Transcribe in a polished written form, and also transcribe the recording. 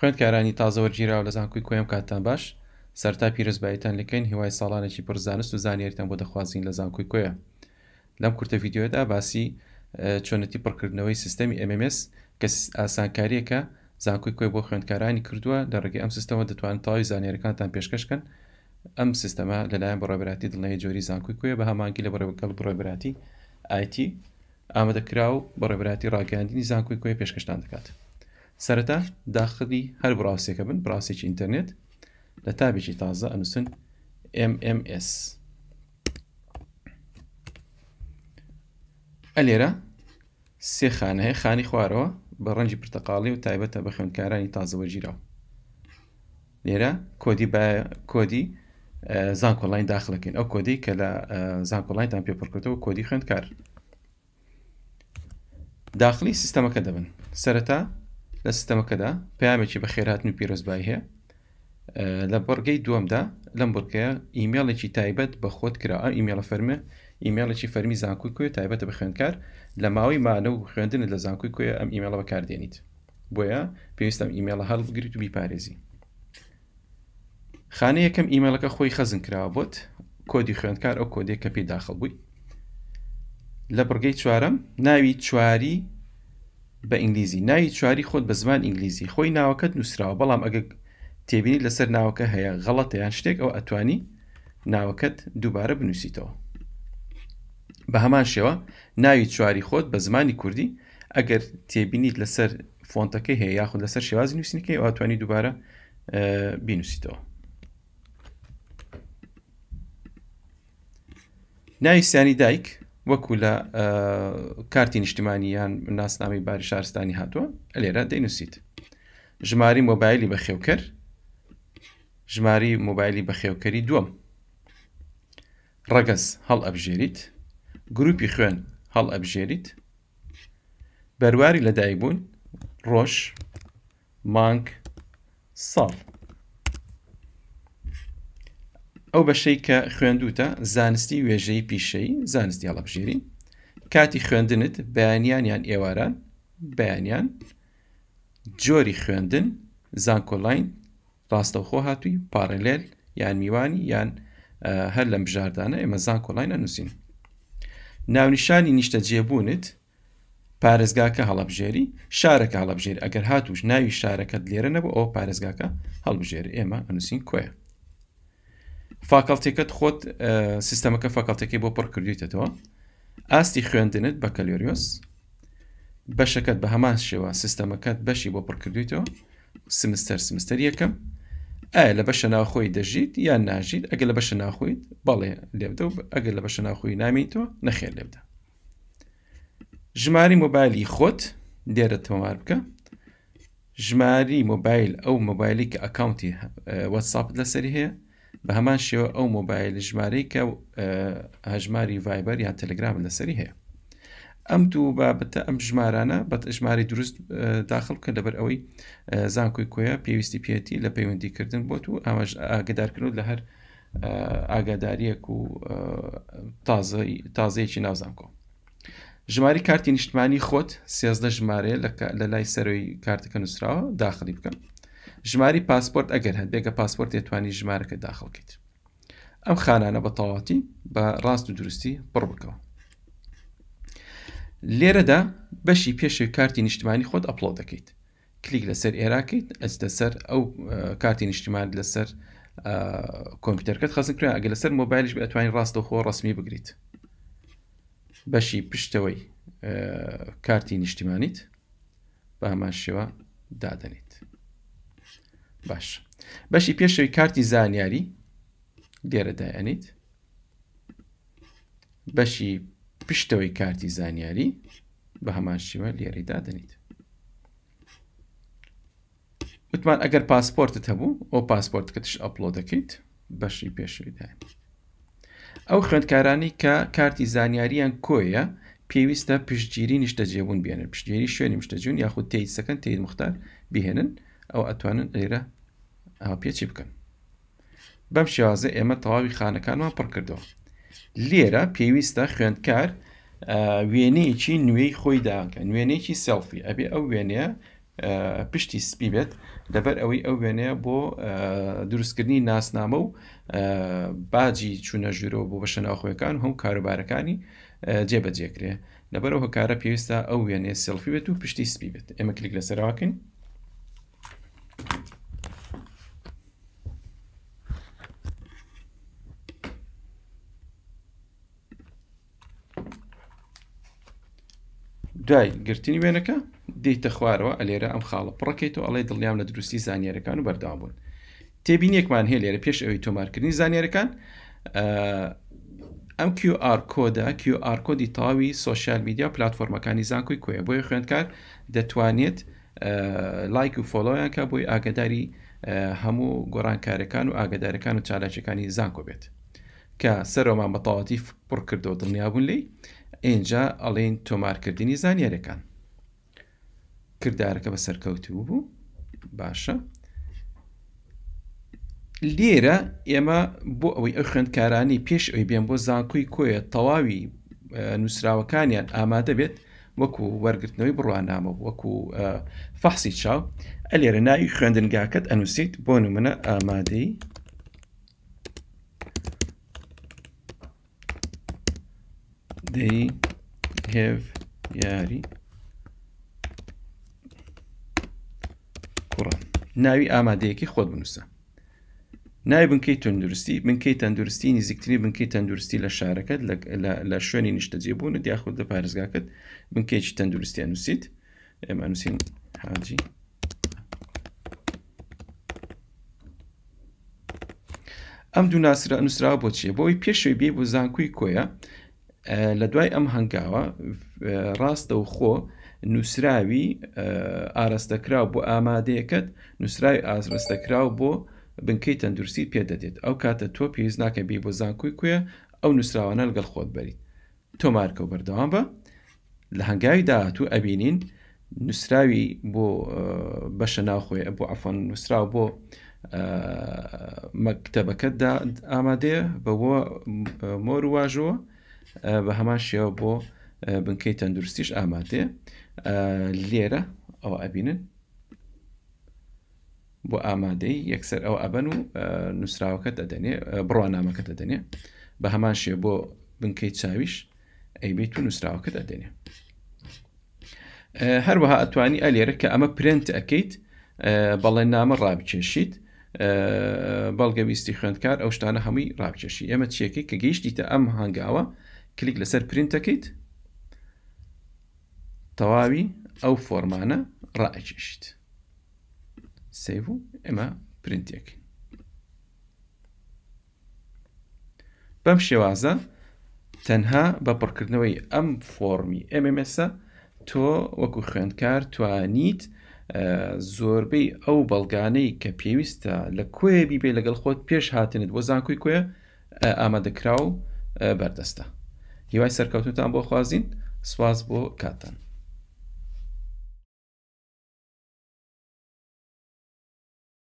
خوێندکارانی تازەوەرگیراوە لە زانکۆی کۆیەم کاتتان باش سەرتا پیرۆزباییتان لەکەین هیوای ساڵانێکی پڕزانست و زانیاریتان بۆ دەخوازین لە زانکۆی کۆیە لەم کورتە ڤیددیۆدا باسی چۆنەتی پڕکردنەوەی سیستەمی MMS کە ئاسانکاریەکە زانکۆی کۆی بۆ خوێندکارانی کردووە لە ڕێگەی ئەم سیستەمە دەتوانن تەواوی زانیاریەکانتان پێشکەشکەن ئەم سیستەمە لەلایەن بە ڕێبەراتی دڵنیای جۆری زانکۆی کۆیە بە هەمانگی لە ڕێبەراتی IT ئامادەکرا و بە ڕێبەراتی ڕاگەیاندنی زانکۆی کۆیە پێشکەشتان دەکات. سەرەتا داخلی هەر براوسێکە بن براوسێکی ئینتەرنێت لە تابێکی تازە ئەنووسن MMS ئەلێرە سێ خانە هەیە خانی خوارەوە بە ڕەنگی پرتەقاڵی و تایبەتە بە خوێندکارانی تازەوەرگیراو لێرە کۆدی زانکۆڵین داخلەکەین ئەو کۆدی کە لە زانکۆڵینتان پێپڕکردەوە کۆدی خوێندکار داخلی سیستەمەکە دەبن سەرەتا لە سیستەمەکەدا پەیامێکی بە خێرهاتن و پیرۆزبایی هەیە لە بەڕگەی دووەمدا لەم بڕکەیە ئیمێڵێکی تایبەت بە خۆت کرا ئیمێڵە فەرمە ئیمێڵێکی فەرمی زانکۆی کۆیە تایبەتە بە خوێندکار لە ماوەی مانە و خوێندنت لە زانکۆی کۆیە ئەم ئیمێڵە بەکاردێنیت بۆیە پێویستە ئیمێڵە هەڵبگریت و بیپارێزی خانەیە یەکەم ئیمێڵەکە خۆی خەزم کراوە بۆت کۆدی خوێندکار ئەو کۆدێک کە پێی داخل بووی لە بڕگەی چوارەم ناوی چواری بە ئینگلیزی ناوی چواری خۆت بە زمان ئینگلیزی خۆی ناوەکەت نووسراوە بەڵام ئەگە تێبینیت لەسەر ناوەکە هەیە غەڵەتە یان شتێک ئەو ئەتوانی ناوەکەت دووبارە بنووسیتەوە بە هەمان شێوە ناوی چواری خۆت بە زمانی کوردی ئەگەر تێبینیت لەسەر فۆنتەکەی هەیە یاخود لەسەر شێوازی نووسینەکەی ئەو ئەتوانی دووبارە بینووسیتەوە ناوی سیانی دایک وەکو لە کارتی نیشتیمانی یان ناسنامەی باری شارستانی هاتووە لێرە دەینووسیت ژماری مۆبایلی بەخێوکەر ژماری مۆبایلی بەخێوکەری دووەم ڕەگەز هەڵ ئەبژێریت گروپی خوێن هەڵ ئەبژێریت بەرواری لەدایکبوون ڕۆژ مانگ ساڵ ئەو بەشەی کە خوێندوتە زانستی وێژەی پیشەی زانستی هەڵەبژێری کاتی خوێندنت بەیانیان یان ئێواران بەیانیان جۆری خوێندن زانکۆڵین ڕاستەوخۆ هاتووی پارەلێل یان میوانی یان هەر لەم بژاردانە ئێمە زانکۆڵین ئەنووسین ناونیشانی نیشتە جێبوونت پارێزگاکە هەڵەبژێری شارەکە هەڵەبژێری ئەگەر هاتووش ناوی شارەکەت لێرە نەبوو ئەوە پارێزگاکە هەڵبژێری ئێمە ئەنووسین کۆیە فاکەڵتێکت خۆت سیستەمەکە فاکەڵتێکی بۆ پڕ کردویتەوە ئاستی خوێندنت بە کەلۆریۆس بەشەکەت بە هەمان شێوە سیستەمەکەت بەشی بۆ پڕ کردویتەوە سمستەر یەکەم ئایا لە بەشە ناوخۆی دەژیت یان ناژیت ئەگەر لە بەشە ناخۆیت بەڵێ لێبدە و ئەگەر لە بەشە ناخۆی نامێنیتەوە نەخێر لێبدە ژماری مۆبایلی خۆت لێرە تۆمار بکە ژماری مۆبایل ئەو مۆبایلی کە ئەکاونتی وەتساپت لەسەری هەیە بە هەمان شێوە ئەو مۆبایل ژمارەی کە هەژماری ڤایبەر یان تەلەگرام لەسەری هەیە ئەم دوو بابەتە ئەم ژمارانە بە ژماری دروست داخل بکە لەبەر ئەوەی زانکۆی کۆیە پێویستی پێێتی لە پەیوەندیکردن بۆت و ئاماژ ئاگدارکردن لە هەر ئاگاداریەک و تازەیەکی ناوزانکۆ ژماری کارتی نیشتمانی خۆت 13 ژمارەیە لە لای سەرۆی کارتەکە نووسراوە داخلی بکەم ژماری پاسپۆرت ئەگەر هەت بێگە پاسپۆرت دەتوانی ژمارەکە داخڵکەیت ئەم خانانە بە تەواوەتی بە ڕاست و دروستی پڕ بکەوە لێرەدا بەشی پێشوی کارتی نیشتیمانی خۆت ئەپلۆد دەکەیت کلیک لەسەر ئێراکەیت ئەچتە سەر ئەو کارتی نیشتیمانی لەسەر کۆمپیوتەرەکەت خەزم کرا ئەگەر لەسەر مۆبایلش ئەتوانین ڕاستەوخۆ ڕسمی بگریت بەشی پشتەوەی کارتی نیشتیمانیت بە هەمان شێوە دادەنیت باش بەشی پێشەوەی کارتی زانیاری لێرە دایەنیت بەشی پشتەوەی کارتی زانیاری بە هەمان شێوە لێرەی دادەنیت وتمان ئەگەر پاسپۆرتت هەبوو ئەو پاسپۆرتکەتش ئەپلۆد دەکەیت بەشی پێشەوەی داین ئەو خوێندکارانی کە کارتی زانیاریان کۆیە پێویستە پشتگیری نیشتە جێبوون بێنن پشتگیری شوێنی نیشتەجوون یاخود تێیت سەکەن تێیت مختار بهێنن ئەو ئەتوانن لێرە پێچی بکەن بەم شێوازە ئێمە تەواوی خانەکانمان پڕ کردەوە لێرە پێویستە خوێندکار وێنەیەکی نوێی خۆی داکە نوێنەیەکی سێڵفی ئەبێ ئەو وێنەیە پشتی سپی بێت لەبەر ئەوەی ئەو وێنەیە بۆ دروستکردنی ناسنامە و باجی چوونە ژوورەوە بۆ بەشە ناوخۆیەکان هەم کاروبارەکانی جێبەجێکرێ لەبەرەوە هۆکارە پێویستە ئەو وێنەیە سێلفی بێت و پشتی سپی بێت ئێمە کلیک لەسەرواکەین دوای گرتنی وێنەکە دێتە خوارەوە ئەلێرە ئەم خاڵە پڕەکەیتەوە ئەڵێ دڵنیام لە دروستی زانیاریەکان و بەردەوام بوون تێبینیەکمان هەیە لێرە پێش ئەوەی تۆمارکردنی زانیاریەکان ئەم QR کۆدە QR کۆدی تەواوی سۆشیال میدیا پلاتفۆرمەکانی زانکۆی کۆیە بۆی خوێندکار دەتوانێت لایک و فۆلۆیان کە بۆی ئاگداری هەموو گۆڕانکارەکان و ئاگدارەکان و چالاکیەکانی زانکۆ بێت کە سەرۆمان بە تەواوەتی پڕ کردەوە دڵنیابوون لێی اینجا ئەڵێن تۆمارکردنی زانیاریەکان کردارەکە بەسەرکەوتوو بوو باشە لێرە ئێمە بۆ ئەوەی ئەو خوێندکارانی پێش ئەوی بێن بۆ زانکۆی کۆیە تەواوی نووسراوەکانیان ئامادە بێت وەکو وەرگرتنەوەی بڕوانامە وەکو فەحسی چاو ئەلێرە ناوی خوێندنگاکەت ئەنووسیت بۆ نمونە ئامادەی دەی هێڤ یاری کوڕە ناوی ئامادەیەکی خۆت بنووسە ناوی بنکەی تەندروستی بنکەی تەندروستی نزیکترین بنکەی تەندروستی لە شارەکەت لە شوێنی نیشتەجێبوونت یاخود لە پارێزگاکەت بنکەیەکی تەندروستی ئەنووسیت ئێمە ئەنووسین حاجی ئەم دوو نووسراوە بۆ چییە بۆی پێشەوەی بێ بۆ زانکۆی کۆیە لە دوای ئەم هەنگاوە ڕاستە و خۆ نووسراوی ئاراستەکراو بۆ ئامادەیەکەت نووسراوی ئاراستەکراو بۆ بنکەی تەندروستی پێدەدێت ئەو کاتە تۆ پێویست ناکە بێ بۆ زانکۆی کۆیە ئەو نووسراوانە لەگەڵ خۆت بەریت تۆمارکە و بەردەوام بە لە هەنگاوی داهاتوو ئەبینین نووسراوی بۆ بەشە ناوخۆی بۆ ئەفۆن نووسراو بۆ مەکتەبەکەتدا ئامادەیە بەوە مۆر واژەوە بە هەمان شێوە بۆ بنکەی تەندروستیش ئامادەیە لێرە ئەوە ئەبینن بۆ ئامادەی یەکسەر ئەو ئەبەن و نووسراوەکەت ئەدەنێ بڕوانامەکەت ئەدەنێ بە هەمان شێوە بۆ بنکەی چاویش ئەیبیت و نووسراوەکەت ئەدەنێ هەروەها ئەتوانی ئەلێرە کە ئەمە پرنت ئەەکەیت بەڵێننامە ڕابکێشیت بەڵگە ویستی خوێندکار ئەو شتانە هەمووی ڕابکێشی ئێمە چیەکەی کە گەیشتیتە ئەم هەنگاوە کلیک لەسەر پرینتەکەیت تەواوی ئەو فۆرمانە ڕائەکێشیت سیڤ و ئێمە پرینتێکی بەم شێوازە تەنها بە پڕکردنەوەی ئەم فۆرمی MMS-ە تۆ وەکو خوێندکار توانیت زۆربەی ئەو بەڵگانەی کە پێویستە لە کوێ بیبێ لەگەڵ خۆت پێش هاتنت بۆ زانکۆی کوێ ئامادەکراو بەردەستە هیوای سەرکەوتنتان بۆ خوازین سواز بۆ کاتان